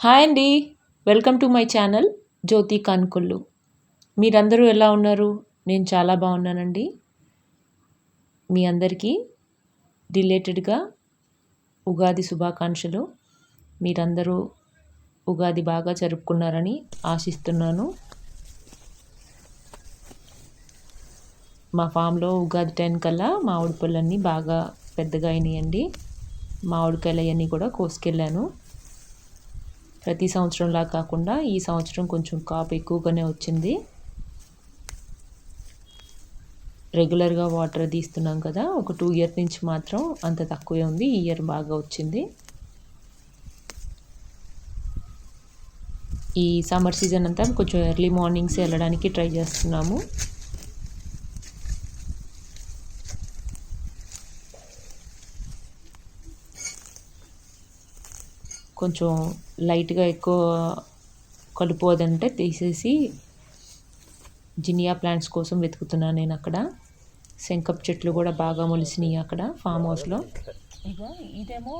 Hi అండి. Welcome to my channel జ్యోతి కాన్కొల్లు. మీరందరూ ఎలా ఉన్నారు? నేను చాలా బాగున్నానండి. మీ అందరికీ రిలేటెడ్గా ఉగాది శుభాకాంక్షలు. మీరందరూ ఉగాది బాగా జరుపుకున్నారని ఆశిస్తున్నాను. మా ఫామ్లో ఉగాది టైం కల్లా మామిడి పళ్ళన్నీ బాగా పెద్దగా అయినాయండి. మామిడికాయలు అవన్నీ కూడా కోసుకెళ్ళాను. ప్రతి సంవత్సరంలా కాకుండా ఈ సంవత్సరం కొంచెం కాపు ఎక్కువగానే వచ్చింది. రెగ్యులర్గా వాటర్ తీస్తున్నాం కదా, ఒక 2 ఇయర్స్ నుంచి మాత్రం అంత తక్కువే ఉంది. ఈ ఇయర్ బాగా వచ్చింది. ఈ సమ్మర్ సీజన్ అంతా కొంచెం ఎర్లీ మార్నింగ్స్ వెళ్ళడానికి ట్రై చేస్తున్నాము. కొంచెం లైట్గా ఎక్కువ కలుపు అదంటే తీసేసి జినియా ప్లాంట్స్ కోసం వెతుకుతున్నాను నేను. అక్కడ శంఖపు చెట్లు కూడా బాగా మొలిసినాయి అక్కడ ఫామ్ హౌస్లో. ఇగో ఇదేమో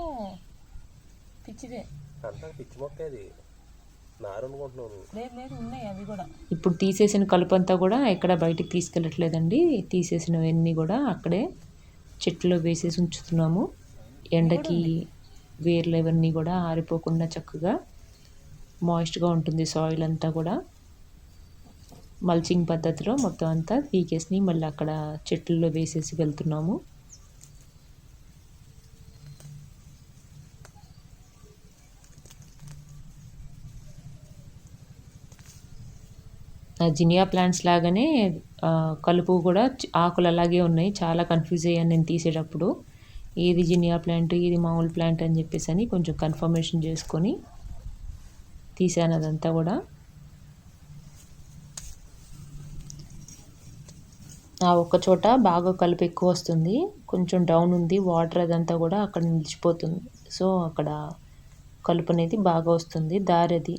పిచ్చిదే, పిచ్చి మొక్క అది. ఉన్నాయి అవి కూడా. ఇప్పుడు తీసేసిన కలుపు అంతా కూడా ఎక్కడ బయటికి తీసుకెళ్ళట్లేదండి. తీసేసినవన్నీ కూడా అక్కడే చెట్లో వేసేసి ఉంచుతున్నాము. ఎండకి వేర్లు ఇవన్నీ కూడా ఆరిపోకుండా చక్కగా మాయిస్ట్గా ఉంటుంది సాయిల్ అంతా కూడా. మల్చింగ్ పద్ధతిలో మొత్తం అంతా పీకేసి మళ్ళీ అక్కడ చెట్లలో వేసేసి వెళ్తున్నాము. జినియా ప్లాంట్స్ లాగానే కలుపు కూడా ఆకులు అలాగే ఉన్నాయి. చాలా కన్ఫ్యూజ్ అయ్యాను నేను తీసేటప్పుడు. ఏది జినియా ప్లాంట్, ఏది మామూలు ప్లాంట్ అని చెప్పేసి అని కొంచెం కన్ఫర్మేషన్ చేసుకొని తీసాను అదంతా కూడా. ఆ ఒక్క చోట బాగా కలుపు ఎక్కువ వస్తుంది, కొంచెం డౌన్ ఉంది వాటర్, అదంతా కూడా అక్కడ నిలిచిపోతుంది. సో అక్కడ కలుపు అనేది బాగా వస్తుంది. దారి అది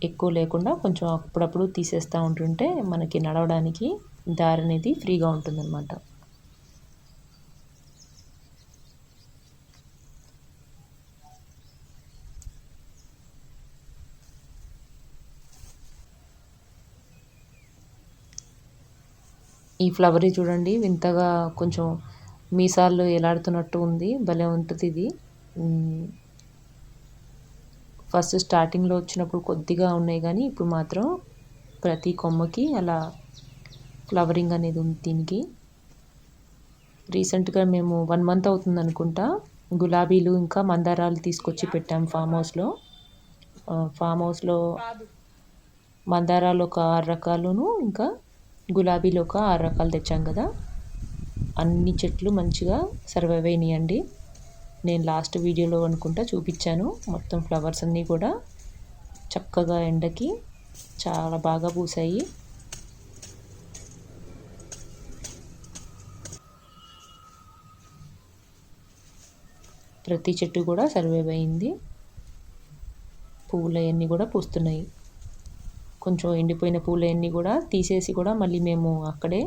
ఎక్కువ లేకుండా కొంచెం అప్పుడప్పుడు తీసేస్తూ ఉంటుంటే మనకి నడవడానికి దారి అనేది ఫ్రీగా ఉంటుందన్నమాట. ఈ ఫ్లవర్ చూడండి, వింతగా కొంచెం మీసాలు ఎలాడుతున్నట్టు ఉంది, భలే ఉంటుంది ఇది. ఫస్ట్ స్టార్టింగ్లో వచ్చినప్పుడు కొద్దిగా ఉన్నాయి కానీ ఇప్పుడు మాత్రం ప్రతి కొమ్మకి అలా ఫ్లవరింగ్ అనేది ఉంది దీనికి. రీసెంట్గా మేము 1 మంత్ అవుతుంది అనుకుంటా గులాబీలు ఇంకా మందారాలు తీసుకొచ్చి పెట్టాం ఫామ్ హౌస్లో. ఫామ్ హౌస్లో మందారాలు ఒక 6 రకాలును ఇంకా గులాబీలు ఒక 6 రకాలు తెచ్చాం కదా. అన్ని చెట్లు మంచిగా సర్వైవ్ అయినాయండి. నేను లాస్ట్ వీడియోలో అనుకుంటా చూపించాను. మొత్తం ఫ్లవర్స్ అన్నీ కూడా చక్కగా ఎండకి చాలా బాగా పూసాయి. ప్రతి చెట్టు కూడా సర్వైవ్ అయింది. పువ్వులు అవన్నీ కూడా పూస్తున్నాయి. కొంచెం ఎండిపోయిన పూలు అవన్నీ కూడా తీసేసి కూడా మళ్ళీ మేము అక్కడే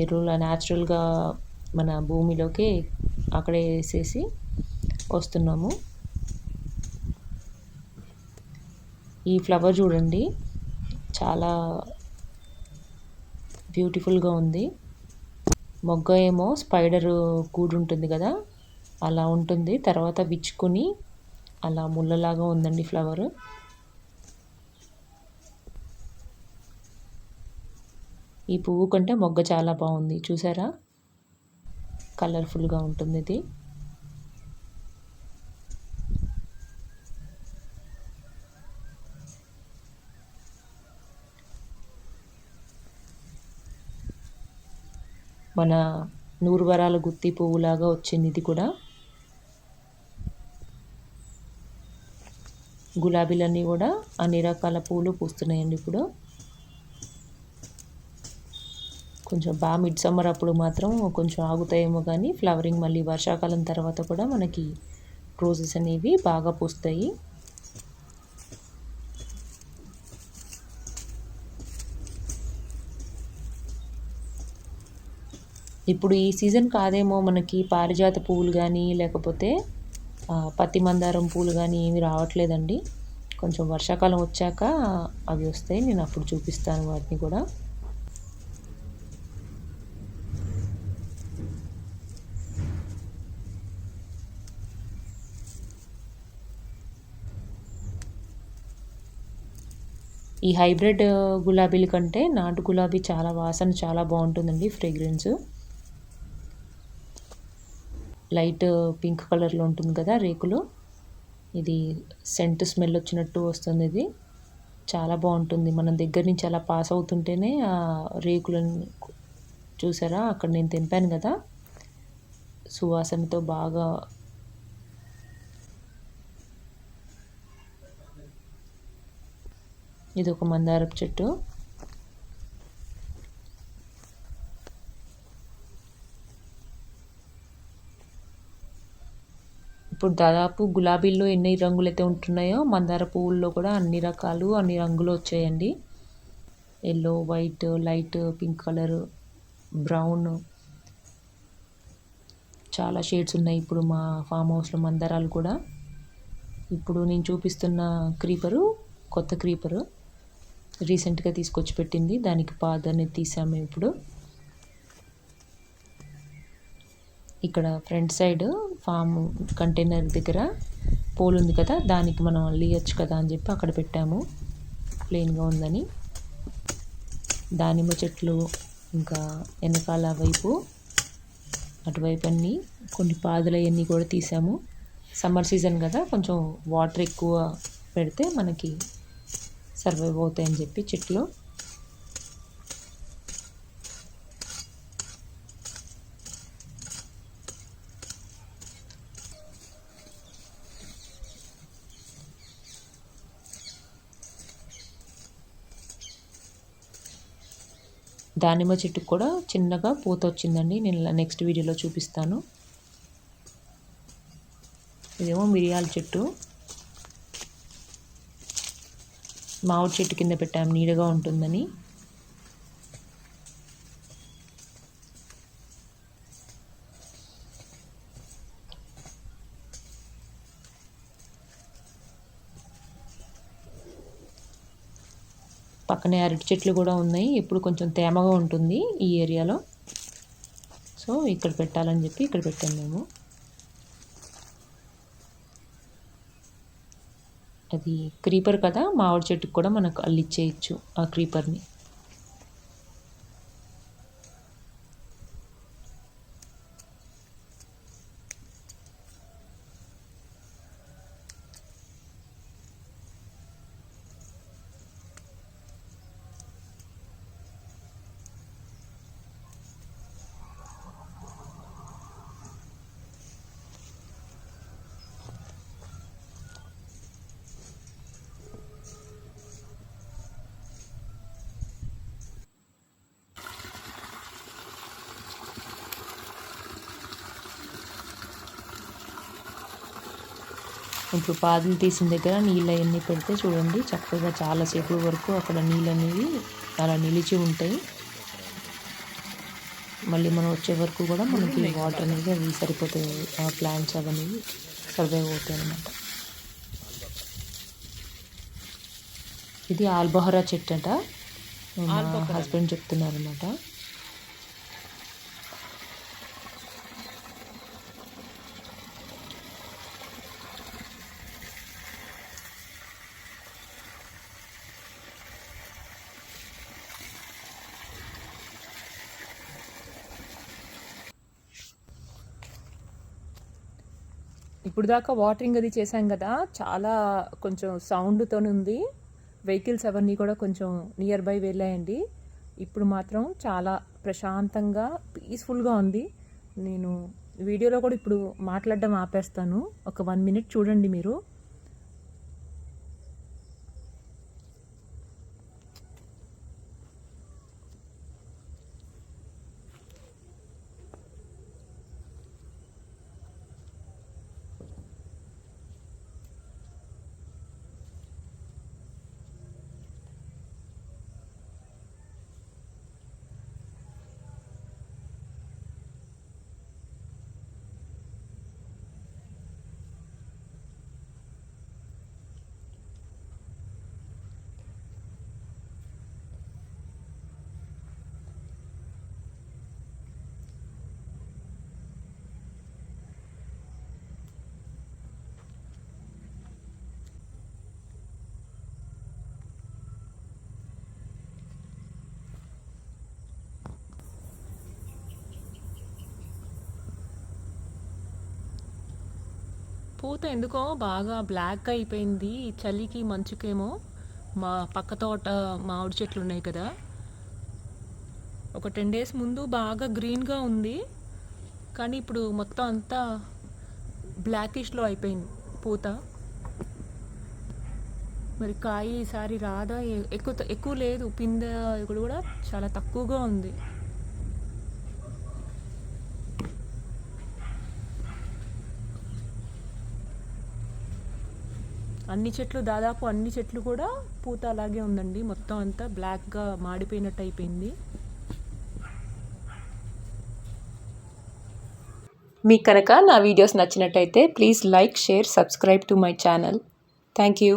ఎరువుల న్యాచురల్గా మన భూమిలోకి అక్కడే వేసేసి వస్తున్నాము. ఈ ఫ్లవర్ చూడండి, చాలా బ్యూటిఫుల్గా ఉంది. మొగ్గ ఏమో స్పైడర్ గూడు ఉంటుంది కదా అలా ఉంటుంది, తర్వాత విచ్చుకొని అలా ముళ్ళలాగా ఉందండి ఫ్లవర్. ఈ పువ్వు కంటే మొగ్గ చాలా బాగుంది, చూసారా? కలర్ఫుల్గా ఉంటుంది ఇది. మన నూరువరాల గుత్తి పువ్వులాగా వచ్చింది ఇది కూడా. గులాబీలన్నీ కూడా అన్ని రకాల పూలు పూస్తున్నాయండి ఇప్పుడు. కొంచెం బాగా మిడ్ సమ్మర్ అప్పుడు మాత్రం కొంచెం ఆగుతాయేమో కానీ ఫ్లవరింగ్ మళ్ళీ వర్షాకాలం తర్వాత కూడా మనకి రోజెస్ అనేవి బాగా పూస్తాయి. ఇప్పుడు ఈ సీజన్ కాదేమో మనకి పారిజాత పువ్వులు కానీ లేకపోతే పత్తి మందారం పూలు కానీ ఏమి రావట్లేదండి. కొంచెం వర్షాకాలం వచ్చాక అవి వస్తాయి. నేను అప్పుడు చూపిస్తాను వాటిని కూడా. ఈ హైబ్రిడ్ గులాబీల కంటే నాటు గులాబీ చాలా వాసన చాలా బాగుంటుందండి. ఫ్రేగ్రెన్స్ లైట్ పింక్ కలర్లో ఉంటుంది కదా రేకులు. ఇది సెంట్ స్మెల్ వచ్చినట్టు వస్తుంది. ఇది చాలా బాగుంటుంది. మనం దగ్గర నుంచి అలా పాస్ అవుతుంటేనే ఆ రేకులను చూసారా, అక్కడ నేను తెంపాను కదా, సువాసనతో బాగా. ఇది ఒక మందారపు చెట్టు. ఇప్పుడు దాదాపు గులాబీల్లో ఎన్ని రంగులు అయితే ఉంటున్నాయో మందార పువ్వుల్లో కూడా అన్ని రకాలు అన్ని రంగులు వచ్చాయండి. Yellow, white, light pink colour, brown, చాలా షేడ్స్ ఉన్నాయి ఇప్పుడు మా ఫామ్ హౌస్లో మందారాలు కూడా. ఇప్పుడు నేను చూపిస్తున్న క్రీపరు కొత్త క్రీపరు, రీసెంట్గా తీసుకొచ్చి పెట్టింది. దానికి పాదని తీసాము ఇప్పుడు. ఇక్కడ ఫ్రంట్ సైడ్ ఫామ్ కంటైనర్ దగ్గర పోల్ ఉంది కదా, దానికి మనం అల్లియచ్చు కదా అని చెప్పి అక్కడ పెట్టాము, ప్లెయిన్గా ఉందని. దానిమ్మ చెట్లు ఇంకా వెనకాల వైపు అటువైపు అన్నీ కొన్ని పాదులు అవన్నీ కూడా తీసాము. సమ్మర్ సీజన్ కదా, కొంచెం వాటర్ ఎక్కువ పెడితే మనకి సర్వైవ్ అవుతాయని చెప్పి చెట్లు. దానిమ్మ చెట్టుకు కూడా చిన్నగా పూత వచ్చిందండి. నేను నెక్స్ట్ వీడియోలో చూపిస్తాను. ఇదేమో మిరియాల చెట్టు. మామిడి చెట్టు కింద పెట్టాము, నీడగా ఉంటుందని. పక్కనే అరటి చెట్లు కూడా ఉన్నాయి. ఎప్పుడు కొంచెం తేమగా ఉంటుంది ఈ ఏరియాలో, సో ఇక్కడ పెట్టాలని చెప్పి ఇక్కడ పెట్టాము మేము. అది క్రీపర్ కదా, మామిడి చెట్టుకు కూడా మనకు అల్లిచ్చేయచ్చు ఆ క్రీపర్ని. ఇప్పుడు పాదులు తీసిన దగ్గర నీళ్ళు అవన్నీ పెడితే చూడండి, చక్కగా చాలాసేపు వరకు అక్కడ నీళ్ళు అనేవి అలా నిలిచి ఉంటాయి. మళ్ళీ మనం వచ్చే వరకు కూడా మనకి వాటర్ అనేది అవి సరిపోతాయి. ఆ ప్లాంట్స్ అవన్నీ సర్వైవ్ అవుతాయి అన్నమాట. ఇది ఆల్బహరా చెట్టు అట, మా హస్బెండ్ చెప్తున్నారు అనమాట. ఇప్పుడు దాకా వాటరింగ్ అది చేశాం కదా, చాలా కొంచెం సౌండ్తో ఉంది. వెహికల్స్ అవన్నీ కూడా కొంచెం నియర్ బై వెళ్ళాయండి. ఇప్పుడు మాత్రం చాలా ప్రశాంతంగా పీస్ఫుల్గా ఉంది. నేను వీడియోలో కూడా ఇప్పుడు మాట్లాడడం ఆపేస్తాను, ఒక 1 minute చూడండి మీరు. పూత ఎందుకో బాగా బ్లాక్ అయిపోయింది. ఈ చలికి మంచుకేమో. మా పక్క తోట మామిడి చెట్లు ఉన్నాయి కదా, ఒక 10 డేస్ ముందు బాగా గ్రీన్గా ఉంది, కానీ ఇప్పుడు మొత్తం అంతా బ్లాకిష్లో అయిపోయింది పూత. మరి కాయ ఈసారి రాదా? ఎక్కువ లేదు, పిందె కూడా చాలా తక్కువగా ఉంది. దాదాపు అన్ని చెట్లు కూడా పూత అలాగే ఉందండి. మొత్తం అంతా బ్లాక్గా మాడిపోయినట్టు అయిపోయింది. మీకు కనుక నా వీడియోస్ నచ్చినట్టయితే please like, share, subscribe to my channel. Thank you.